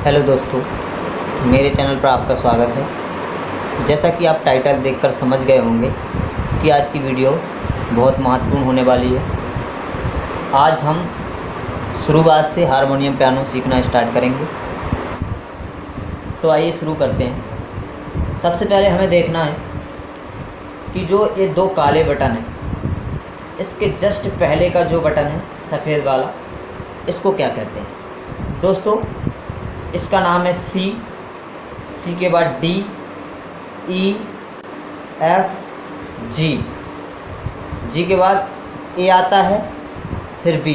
Hello दोस्तों, मेरे channel पर आपका स्वागत है। जैसा कि आप टाइटल देखकर समझ गए होंगे कि आज की वीडियो बहुत महत्वपूर्ण होने वाली है। आज हम शुरुआत से हारमोनियम पियानो सीखना स्टार्ट करेंगे। तो आइए शुरू करते हैं। सबसे पहले हमें देखना है कि जो ये दो काले बटन हैं, इसके जस्ट पहले का जो बटन है सफ़ेद वाला, इसको क्या कहते हैं दोस्तों? इसका नाम है सी। सी के बाद डी, ई, एफ, जी। जी के बाद ए आता है, फिर बी,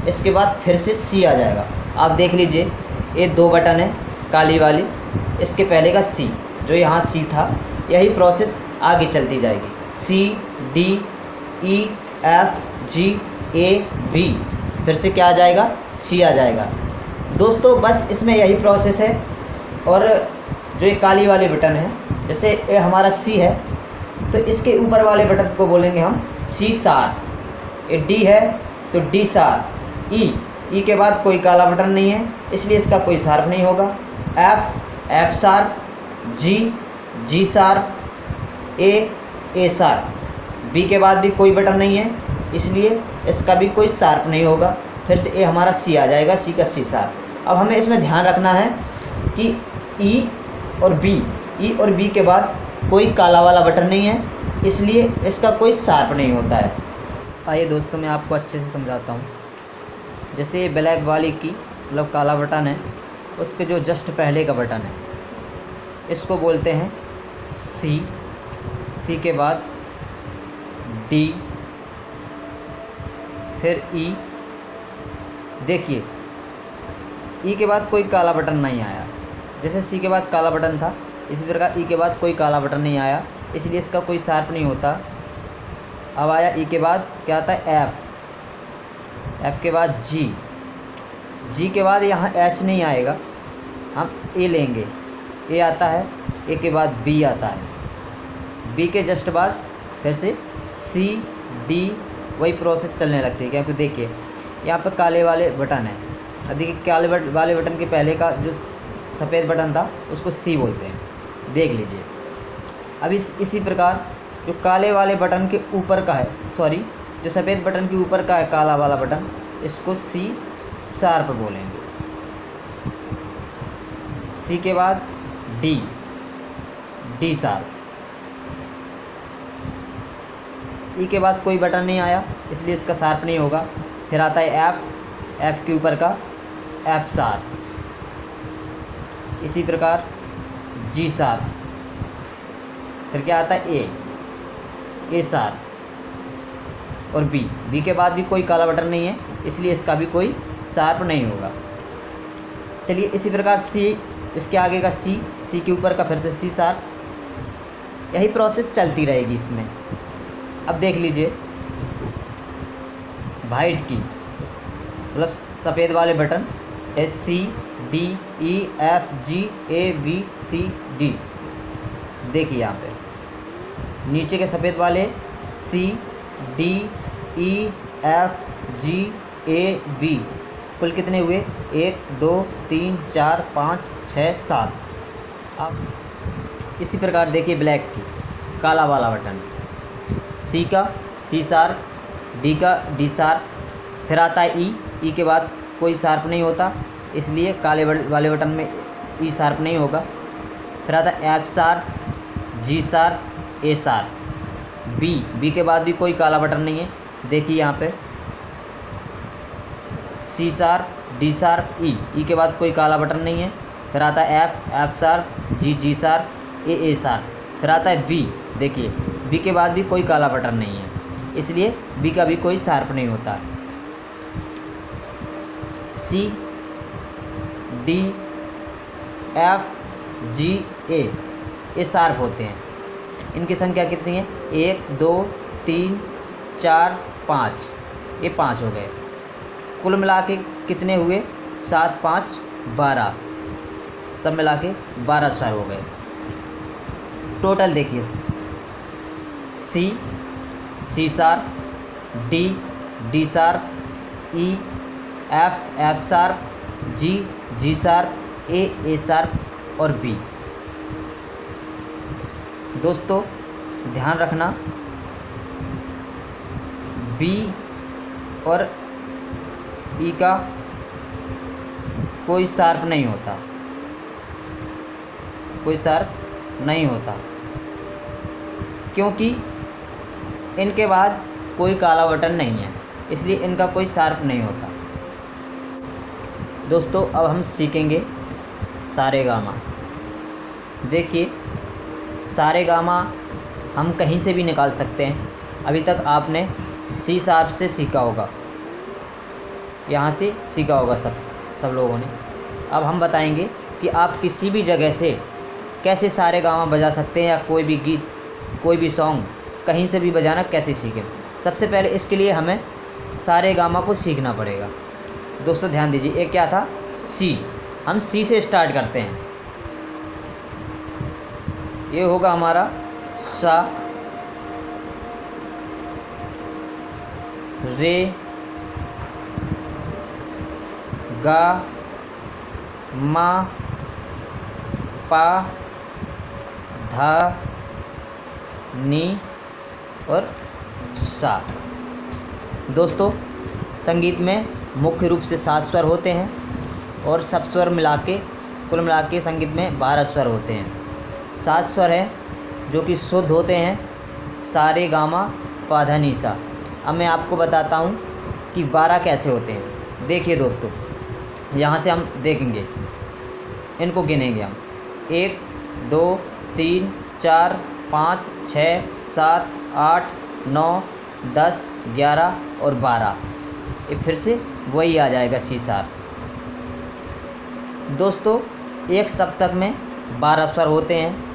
इसके बाद फिर से सी आ जाएगा। आप देख लीजिए, ये दो बटन है काली वाली, इसके पहले का सी, जो यहाँ सी था, यही प्रोसेस आगे चलती जाएगी। सी, डी, ई, एफ, जी, ए, बी, फिर से क्या आ जाएगा? सी आ जाएगा। दोस्तों बस इसमें यही प्रोसेस है। और जो ये काली वाले बटन है, जैसे ये हमारा सी है, तो इसके ऊपर वाले बटन को बोलेंगे हम सी शार्प। ये डी है तो डी शार्प। ई के बाद कोई काला बटन नहीं है, इसलिए इसका कोई शार्प नहीं होगा। F, F sharp. G, G sharp. A sharp. B के बाद भी कोई बटन नहीं है, इसलिए इसका भी कोई शार्प नहीं होगा। फिर से ए हमारा सी आ जाएगा, सी का सी शार्प। अब हमें इसमें ध्यान रखना है कि ई और बी के बाद कोई काला वाला बटन नहीं है, इसलिए इसका कोई शार्प नहीं होता है। आइए दोस्तों, मैं आपको अच्छे से समझाता हूँ। जैसे ये ब्लैक वाली की मतलब काला बटन है, उसके जो जस्ट पहले का बटन है, इसको बोलते हैं सी। सी के बाद डी, फिर ई। देखिए, ई के बाद कोई काला बटन नहीं आया। जैसे सी के बाद काला बटन था, इसी प्रकार ई के बाद कोई काला बटन नहीं आया, इसलिए इसका कोई शार्प नहीं होता। अब आया ई के बाद क्या आता है? एफ। एफ के बाद जी। जी के बाद यहाँ एच नहीं आएगा, हम ए लेंगे। ए आता है, ए के बाद बी आता है। बी के जस्ट बाद फिर से सी, डी, वही प्रोसेस चलने लगती है। क्योंकि देखिए यहाँ पर काले वाले बटन है। देखिए काले वाले बटन के पहले का जो सफ़ेद बटन था, उसको सी बोलते हैं। देख लीजिए। अब इसी प्रकार जो काले वाले बटन के ऊपर का है, सॉरी, जो सफ़ेद बटन के ऊपर का है काला वाला बटन, इसको सी शार्प बोलेंगे। सी के बाद डी, डी शार्प। ई के बाद कोई बटन नहीं आया, इसलिए इसका शार्प नहीं होगा। फिर आता है एफ। एफ के ऊपर का एफ शार्प। इसी प्रकार जी शार्प। फिर क्या आता है? ए शार्प। और बी के बाद भी कोई काला बटन नहीं है, इसलिए इसका भी कोई शार्प नहीं होगा। चलिए इसी प्रकार सी, इसके आगे का सी, सी के ऊपर का फिर से सी शार्प। यही प्रोसेस चलती रहेगी इसमें। अब देख लीजिए, वाइट की मतलब सफ़ेद वाले बटन एस, सी, डी, ई, एफ, जी, ए, बी, सी, डी। देखिए यहाँ पे नीचे के सफ़ेद वाले सी, डी, ई, एफ, जी, ए, बी, कुल कितने हुए? 1 2 3 4 5 6 7। अब इसी प्रकार देखिए ब्लैक की काला वाला बटन, सी का सी शार्प, डी का डी शार्प, फिर आता है ई के बाद कोई शार्प नहीं होता, इसलिए काले वाले बटन में ई शार्प नहीं होगा। फिर आता है F sharp, ji sharp, A sharp. B के बाद भी कोई काला बटन नहीं है। देखिए यहाँ पे सी शार्प, डी शार्प, ई के बाद कोई काला बटन नहीं है। फिर आता है F sharp, ji sharp, A sharp. फिर आता है बी। देखिए बी के बाद भी कोई काला बटन नहीं है, इसलिए बी का भी कोई शार्प नहीं होता। सी, डी, एफ, जी, ए, ये शार्प होते हैं। इनकी संख्या कितनी है? 1 2 3 4 5, ये 5 हो गए। कुल मिला के कितने हुए? 7 5 12, सब मिला के 12 स्वर हो गए टोटल। देखिए C sharp, D sharp, E, F sharp, G, G sharp, A sharp और बी। दोस्तों ध्यान रखना, बी और ई का कोई शार्प नहीं होता, कोई शार्प नहीं होता, क्योंकि इनके बाद कोई काला बटन नहीं है, इसलिए इनका कोई शार्प नहीं होता। दोस्तों अब हम सीखेंगे सारेगामा। देखिए सारेगामा हम कहीं से भी निकाल सकते हैं। अभी तक आपने सी शार्प से सीखा होगा, यहाँ से सीखा होगा सब लोगों ने। अब हम बताएंगे कि आप किसी भी जगह से कैसे सारेगामा बजा सकते हैं, या कोई भी गीत, कोई भी सॉन्ग कहीं से भी बजाना कैसे सीखें। सबसे पहले इसके लिए हमें सारेगामा को सीखना पड़ेगा। दोस्तों ध्यान दीजिए, एक क्या था, सी। हम सी से स्टार्ट करते हैं। ये होगा हमारा सा, रे, गा, मा, पा, धा, नी और सा। दोस्तों संगीत में मुख्य रूप से 7 स्वर होते हैं और सब स्वर कुल मिला के संगीत में 12 स्वर होते हैं। 7 स्वर हैं जो कि शुद्ध होते हैं, सारे गामा पा धा नी सा। अब मैं आपको बताता हूँ कि 12 कैसे होते हैं। देखिए दोस्तों, यहाँ से हम देखेंगे, इनको गिनेंगे हम, 1 2 3 4 5 6 7 8 9 10 11 और 12। ये फिर से वही आ जाएगा सी शार्प। दोस्तों एक सप्तक में 12 स्वर होते हैं।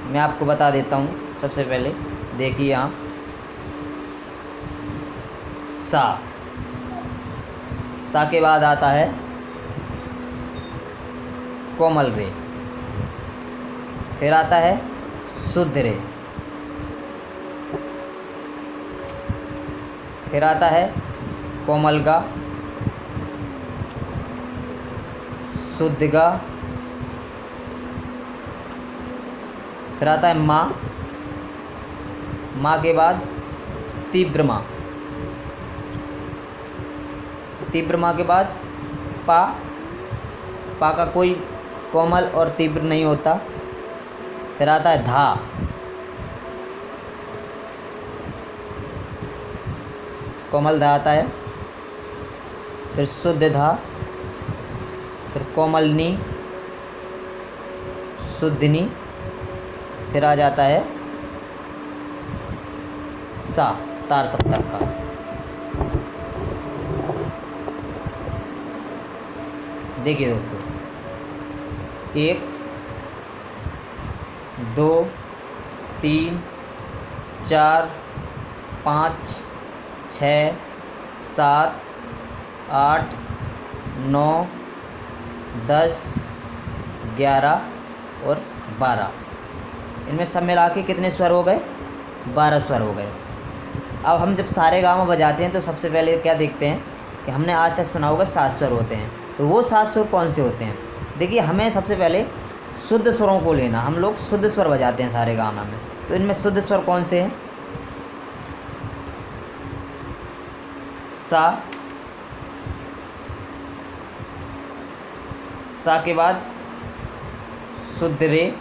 मैं आपको बता देता हूँ। सबसे पहले देखिए यहाँ सा के बाद आता है कोमल रे, फिर आता है शुद्ध रे, फिर आता है कोमल गा, शुद्ध गा, फिर आता है माँ, माँ के बाद तीव्र माँ, तीव्र माँ के बाद पा, पा का कोई कोमल और तीव्र नहीं होता, फिर आता है धा, कोमल धा आता है, फिर शुद्ध धा, फिर कोमल नी, शुद्ध नी, फिर आ जाता है सा, तार सप्तक का। देखिए दोस्तों, 1 2 3 4 5 6 7 8 9 10 11 और 12। इनमें सब मिला के कितने स्वर हो गए? 12 स्वर हो गए। अब हम जब सारेगामा बजाते हैं तो सबसे पहले क्या देखते हैं कि हमने आज तक सुना होगा 7 स्वर होते हैं। तो वो 7 स्वर कौन से होते हैं? देखिए, हमें सबसे पहले शुद्ध स्वरों को लेना। हम लोग शुद्ध स्वर बजाते हैं सारेगामा में। तो इनमें शुद्ध स्वर कौन से हैं? सा, सा के बाद शुद्ध रे,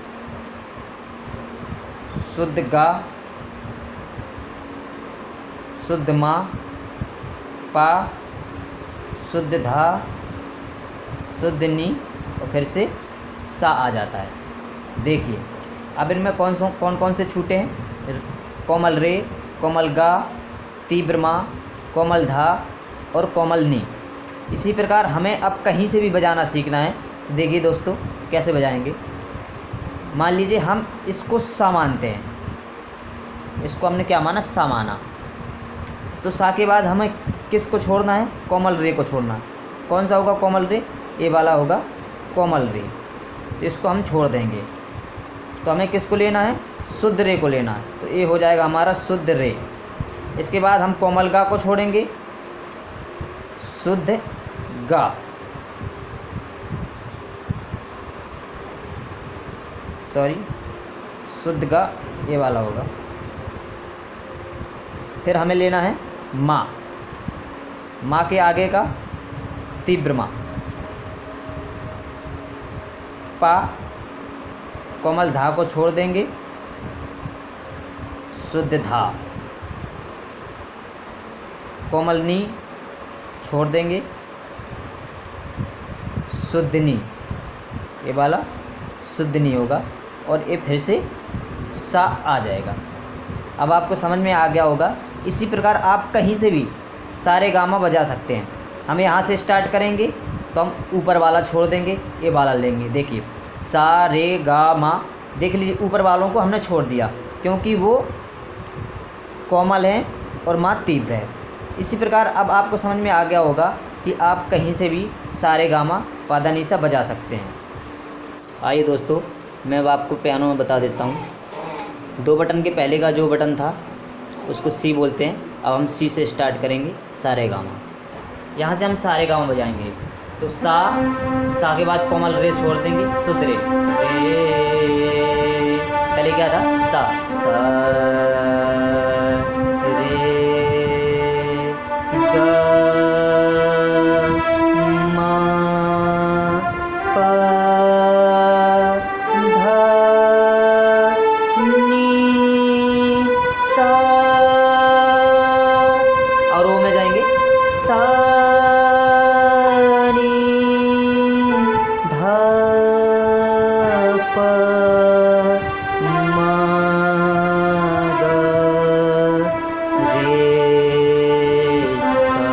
शुद्ध गा, शुद्ध माँ, पा, शुद्ध धा, शुद्ध नी और फिर से सा आ जाता है। देखिए, अब इनमें कौन कौन से छूटे हैं? कोमल रे, कोमल गा, तीव्र माँ, कोमल धा और कोमल नी। इसी प्रकार हमें अब कहीं से भी बजाना सीखना है। देखिए दोस्तों, कैसे बजाएंगे। मान लीजिए हम इसको सा मानते हैं, इसको हमने क्या माना? सा माना। तो सा के बाद हमें किसको छोड़ना है? कोमल रे को छोड़ना है। कौन सा होगा कोमल रे? ये वाला होगा कोमल रे। तो इसको हम छोड़ देंगे। तो हमें किसको लेना है? शुद्ध रे को लेना है। तो ये हो जाएगा हमारा शुद्ध रे। इसके बाद हम कोमल गा को छोड़ेंगे, शुद्ध गा, सॉरी शुद्ध गा ये वाला होगा। फिर हमें लेना है माँ, माँ के आगे का तीव्र माँ, पा कोमल धा को छोड़ देंगे, शुद्ध धा, कोमल नी छोड़ देंगे, शुद्ध नी, ये वाला शुद्ध नी होगा और ये फिर से सा आ जाएगा। अब आपको समझ में आ गया होगा। इसी प्रकार आप कहीं से भी सारे गामा बजा सकते हैं। हम यहाँ से स्टार्ट करेंगे तो हम ऊपर वाला छोड़ देंगे, ये वाला लेंगे। देखिए सा रे गा मा, देख लीजिए ऊपर वालों को हमने छोड़ दिया क्योंकि वो कोमल हैं और मा तीव्र है। इसी प्रकार अब आपको समझ में आ गया होगा कि आप कहीं से भी सारे गामा पादा नीसा बजा सकते हैं। आइए दोस्तों, मैं अब आपको पियानो में बता देता हूँ। 2 बटन के पहले का जो बटन था उसको सी बोलते हैं। अब हम सी से स्टार्ट करेंगे सारे गामा। यहाँ से हम सारे गामा बजाएंगे तो सा के बाद कोमल रे छोड़ देंगे, शुद्ध रे, पहले क्या था सा रे गा मा पा धा नी सा, और वो में जाएंगे सा नी धा पा मा गा रे सा।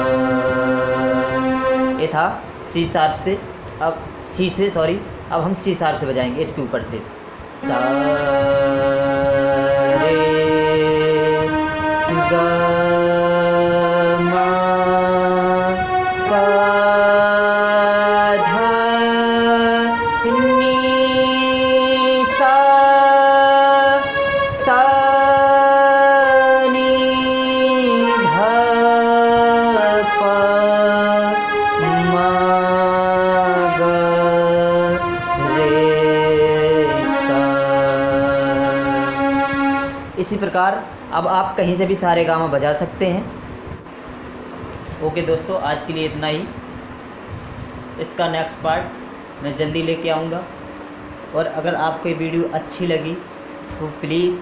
ये था सी शार्प से। अब सी से सॉरी अब हम सी शार्प से बजाएंगे इसके ऊपर से। सा रे गा मा पा धा नी सा, सा नी धा पा मा गा रे सा। इसी प्रकार अब आप कहीं से भी सारे गामा बजा सकते हैं। ओके दोस्तों, आज के लिए इतना ही। इसका नेक्स्ट पार्ट मैं जल्दी लेके आऊँगा। और अगर आपको ये वीडियो अच्छी लगी तो प्लीज़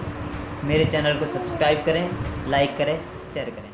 मेरे चैनल को सब्सक्राइब करें, लाइक करें, शेयर करें।